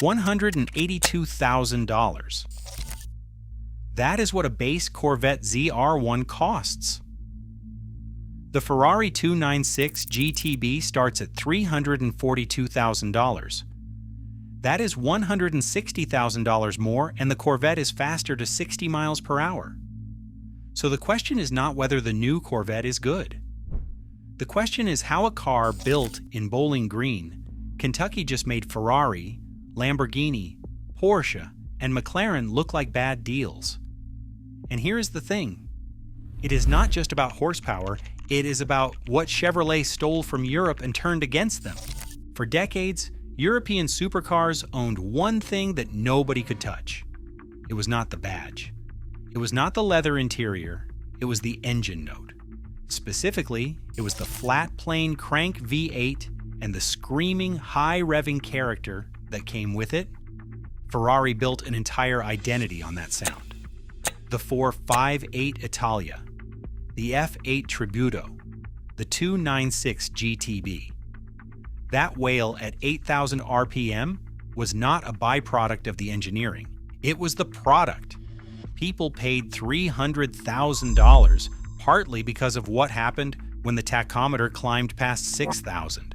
$182,000. That is what a base Corvette ZR1 costs. The Ferrari 296 GTB starts at $342,000. That is $160,000 more, and the Corvette is faster to 60 miles per hour. So the question is not whether the new Corvette is good. The question is how a car built in Bowling Green, Kentucky just made Ferrari, Lamborghini, Porsche, and McLaren look like bad deals. And here is the thing. It is not just about horsepower, it is about what Chevrolet stole from Europe and turned against them. For decades, European supercars owned one thing that nobody could touch. It was not the badge. It was not the leather interior, it was the engine note. Specifically, it was the Flatplane crank V8 and the screaming, high-revving character that came with it. Ferrari built an entire identity on that sound. The 458 Italia, the F8 Tributo, the 296 GTB. That whale at 8,000 RPM was not a byproduct of the engineering. It was the product. People paid $300,000, partly because of what happened when the tachometer climbed past 6,000.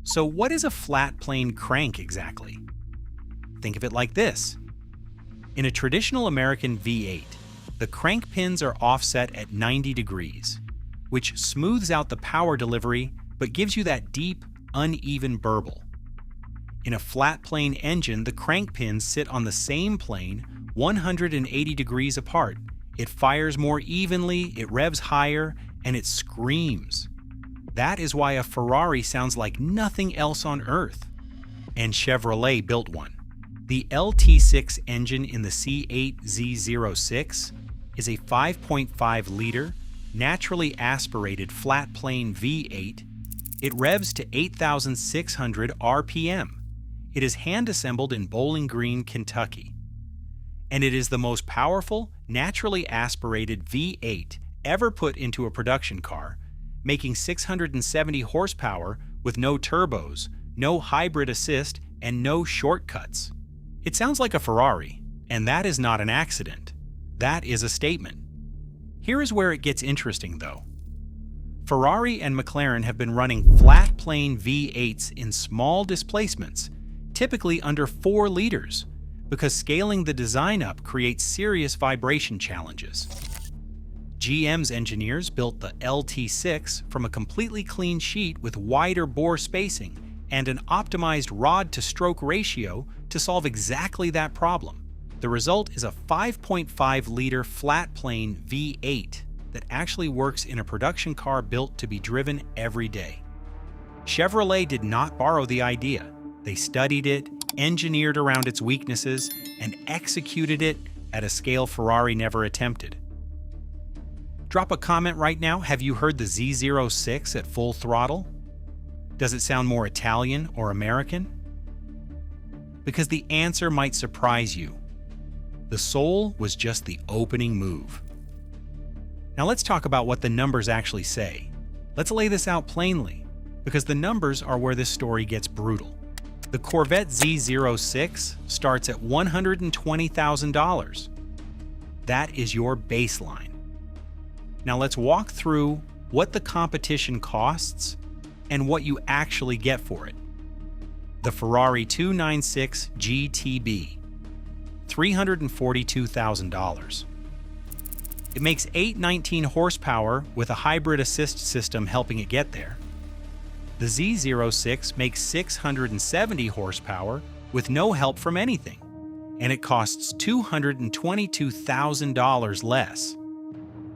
So what is a flat-plane crank exactly? Think of it like this. In a traditional American V8, the crank pins are offset at 90 degrees, which smooths out the power delivery but gives you that deep, uneven burble. In a flat-plane engine, the crank pins sit on the same plane 180 degrees apart. It fires more evenly, it revs higher, and it screams. That is why a Ferrari sounds like nothing else on earth. And Chevrolet built one. The LT6 engine in the C8 Z06 is a 5.5-liter, naturally aspirated flat-plane V8. It revs to 8,600 RPM. It is hand-assembled in Bowling Green, Kentucky. And it is the most powerful, naturally aspirated V8 ever put into a production car, making 670 horsepower with no turbos, no hybrid assist, and no shortcuts. It sounds like a Ferrari, and that is not an accident. That is a statement. Here is where it gets interesting, though. Ferrari and McLaren have been running flat-plane V8s in small displacements, typically under 4 liters, because scaling the design up creates serious vibration challenges. GM's engineers built the LT6 from a completely clean sheet with wider bore spacing and an optimized rod-to-stroke ratio to solve exactly that problem. The result is a 5.5-liter flat-plane V8 that actually works in a production car built to be driven every day. Chevrolet did not borrow the idea. They studied it, engineered around its weaknesses, and executed it at a scale Ferrari never attempted. Drop a comment right now. Have you heard the Z06 at full throttle? Does it sound more Italian or American? Because the answer might surprise you. The Soul was just the opening move. Now let's talk about what the numbers actually say. Let's lay this out plainly, because the numbers are where this story gets brutal. The Corvette Z06 starts at $120,000. That is your baseline. Now let's walk through what the competition costs and what you actually get for it. The Ferrari 296 GTB, $342,000. It makes 819 horsepower with a hybrid assist system helping it get there. The Z06 makes 670 horsepower with no help from anything, and it costs $222,000 less.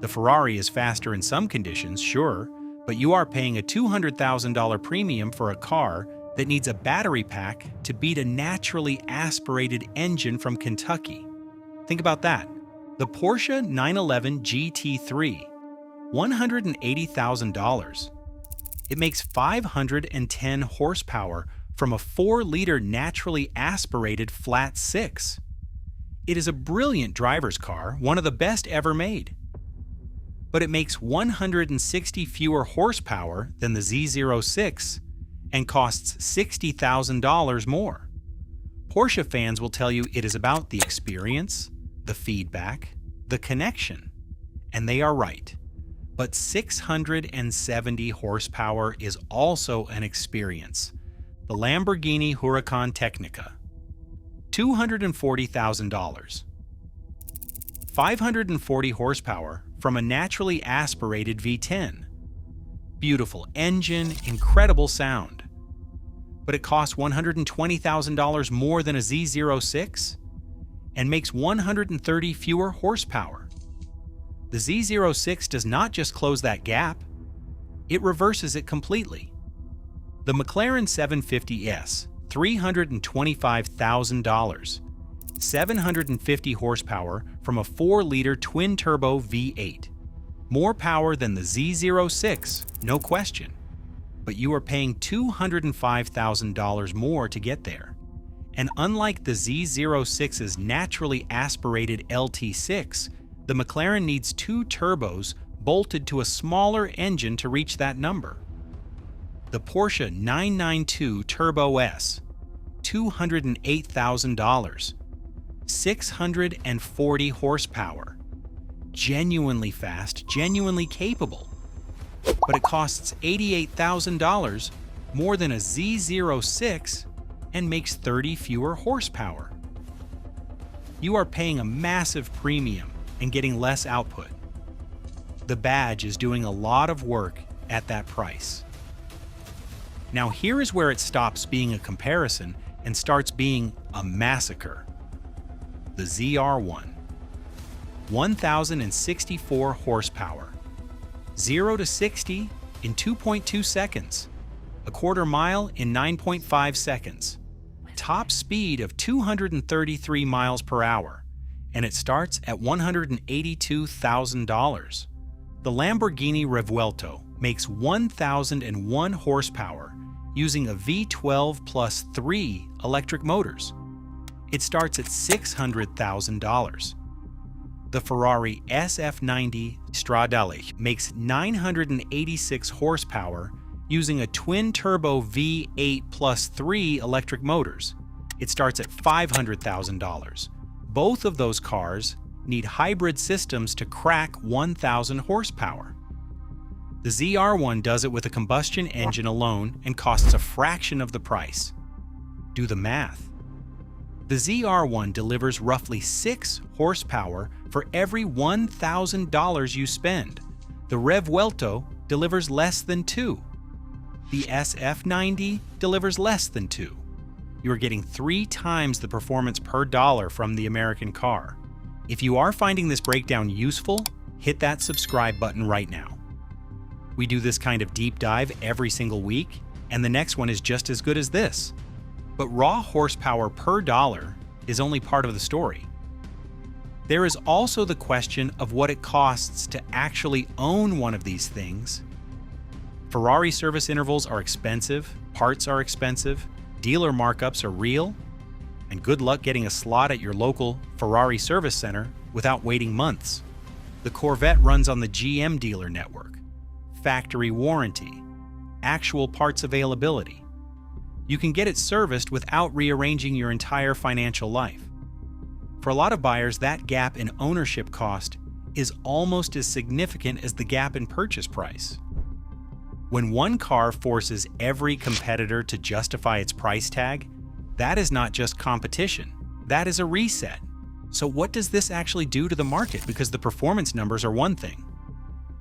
The Ferrari is faster in some conditions, sure, but you are paying a $200,000 premium for a car that needs a battery pack to beat a naturally aspirated engine from Kentucky. Think about that. The Porsche 911 GT3, $180,000. It makes 510 horsepower from a 4-liter naturally aspirated flat 6. It is a brilliant driver's car, one of the best ever made. But it makes 160 fewer horsepower than the Z06 and costs $60,000 more. Porsche fans will tell you it is about the experience, the feedback, the connection, and they are right. But 670 horsepower is also an experience. The Lamborghini Huracan Technica. $240,000. 540 horsepower from a naturally aspirated V10. Beautiful engine, incredible sound. But it costs $120,000 more than a Z06 and makes 130 fewer horsepower. The Z06 does not just close that gap, it reverses it completely. The McLaren 750S, $325,000, 750 horsepower from a 4-liter twin-turbo V8. More power than the Z06, no question. But you are paying $205,000 more to get there. And unlike the Z06's naturally aspirated LT6, the McLaren needs 2 turbos bolted to a smaller engine to reach that number. The Porsche 992 Turbo S, $208,000, 640 horsepower. Genuinely fast, genuinely capable. But it costs $88,000 more than a Z06 and makes 30 fewer horsepower. You are paying a massive premium and getting less output. The badge is doing a lot of work at that price. Now here is where it stops being a comparison and starts being a massacre. The ZR1. 1,064 horsepower. 0 to 60 in 2.2 seconds. A quarter mile in 9.5 seconds. Top speed of 233 miles per hour. And it starts at $182,000. The Lamborghini Revuelto makes 1,001 horsepower using a V12 plus 3 electric motors. It starts at $600,000. The Ferrari SF90 Stradale makes 986 horsepower using a twin-turbo V8 plus 3 electric motors. It starts at $500,000. Both of those cars need hybrid systems to crack 1,000 horsepower. The ZR1 does it with a combustion engine alone and costs a fraction of the price. Do the math. The ZR1 delivers roughly 6 horsepower for every $1,000 you spend. The Revuelto delivers less than 2. The SF90 delivers less than 2. You are getting 3 times the performance per dollar from the American car. If you are finding this breakdown useful, hit that subscribe button right now. We do this kind of deep dive every single week, and the next one is just as good as this. But raw horsepower per dollar is only part of the story. There is also the question of what it costs to actually own one of these things. Ferrari service intervals are expensive, parts are expensive, dealer markups are real, and good luck getting a slot at your local Ferrari service center without waiting months. The Corvette runs on the GM dealer network, factory warranty, actual parts availability. You can get it serviced without rearranging your entire financial life. For a lot of buyers, that gap in ownership cost is almost as significant as the gap in purchase price. When one car forces every competitor to justify its price tag, that is not just competition, that is a reset. So what does this actually do to the market? Because the performance numbers are one thing.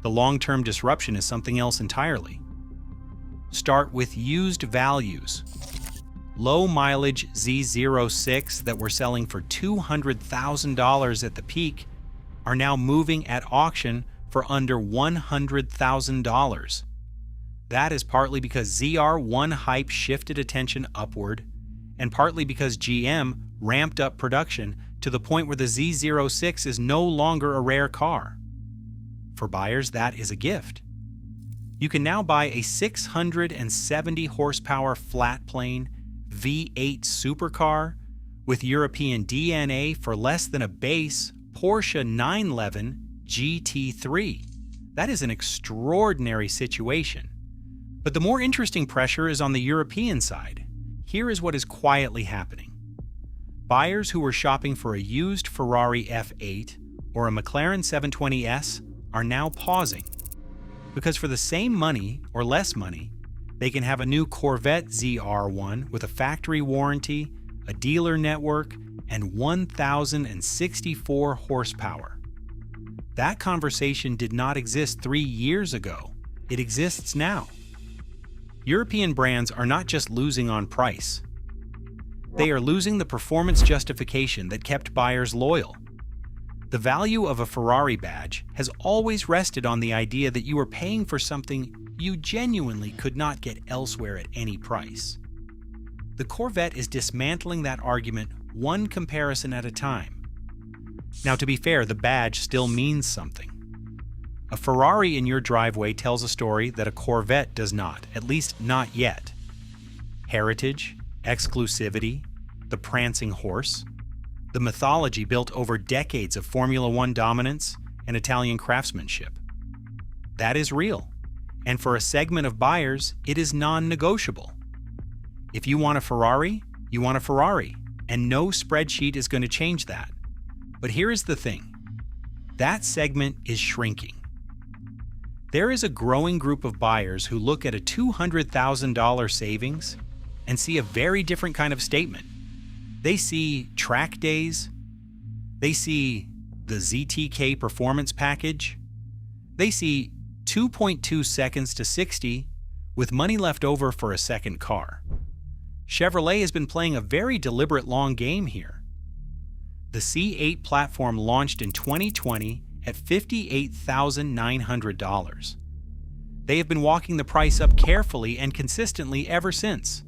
The long-term disruption is something else entirely. Start with used values. Low mileage Z06 that were selling for $200,000 at the peak are now moving at auction for under $100,000. That is partly because ZR1 hype shifted attention upward, and partly because GM ramped up production to the point where the Z06 is no longer a rare car. For buyers, that is a gift. You can now buy a 670 horsepower Flatplane V8 Supercar with European DNA for less than a base Porsche 911 GT3. That is an extraordinary situation. But the more interesting pressure is on the European side. Here is what is quietly happening. Buyers who were shopping for a used Ferrari F8 or a McLaren 720S are now pausing, because for the same money or less money, they can have a new Corvette ZR1 with a factory warranty, a dealer network, and 1,064 horsepower. That conversation did not exist 3 years ago. It exists now. European brands are not just losing on price. They are losing the performance justification that kept buyers loyal. The value of a Ferrari badge has always rested on the idea that you are paying for something you genuinely could not get elsewhere at any price. The Corvette is dismantling that argument one comparison at a time. Now, to be fair, the badge still means something. A Ferrari in your driveway tells a story that a Corvette does not, at least not yet. Heritage, exclusivity, the prancing horse, the mythology built over decades of Formula One dominance and Italian craftsmanship. That is real, and for a segment of buyers, it is non-negotiable. If you want a Ferrari, you want a Ferrari, and no spreadsheet is going to change that. But here is the thing. That segment is shrinking. There is a growing group of buyers who look at a $200,000 savings and see a very different kind of statement. They see track days. They see the ZTK performance package. They see 2.2 seconds to 60 with money left over for a second car. Chevrolet has been playing a very deliberate long game here. The C8 platform launched in 2020 at $58,900. They have been walking the price up carefully and consistently ever since.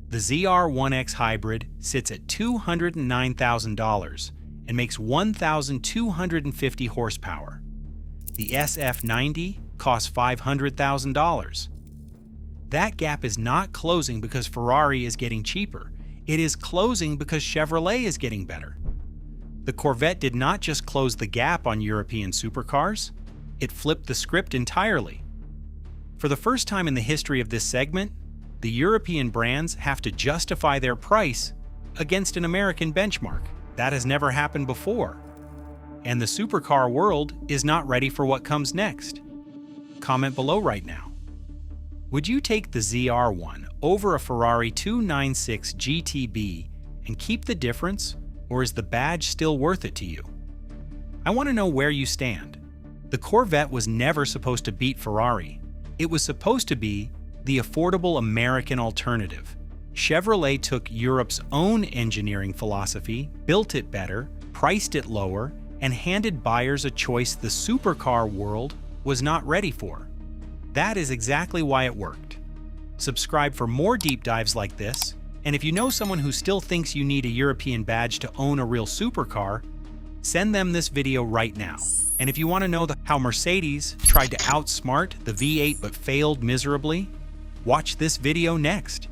The ZR1X Hybrid sits at $209,000 and makes 1,250 horsepower. The SF90 costs $500,000. That gap is not closing because Ferrari is getting cheaper. It is closing because Chevrolet is getting better. The Corvette did not just close the gap on European supercars, it flipped the script entirely. For the first time in the history of this segment, the European brands have to justify their price against an American benchmark. That has never happened before. And the supercar world is not ready for what comes next. Comment below right now. Would you take the ZR1 over a Ferrari 296 GTB and keep the difference, or is the badge still worth it to you? I want to know where you stand. The Corvette was never supposed to beat Ferrari. It was supposed to be the affordable American alternative. Chevrolet took Europe's own engineering philosophy, built it better, priced it lower, and handed buyers a choice the supercar world was not ready for. That is exactly why it worked. Subscribe for more deep dives like this, and if you know someone who still thinks you need a European badge to own a real supercar, send them this video right now. And if you want to know how Mercedes tried to outsmart the V8 but failed miserably, watch this video next.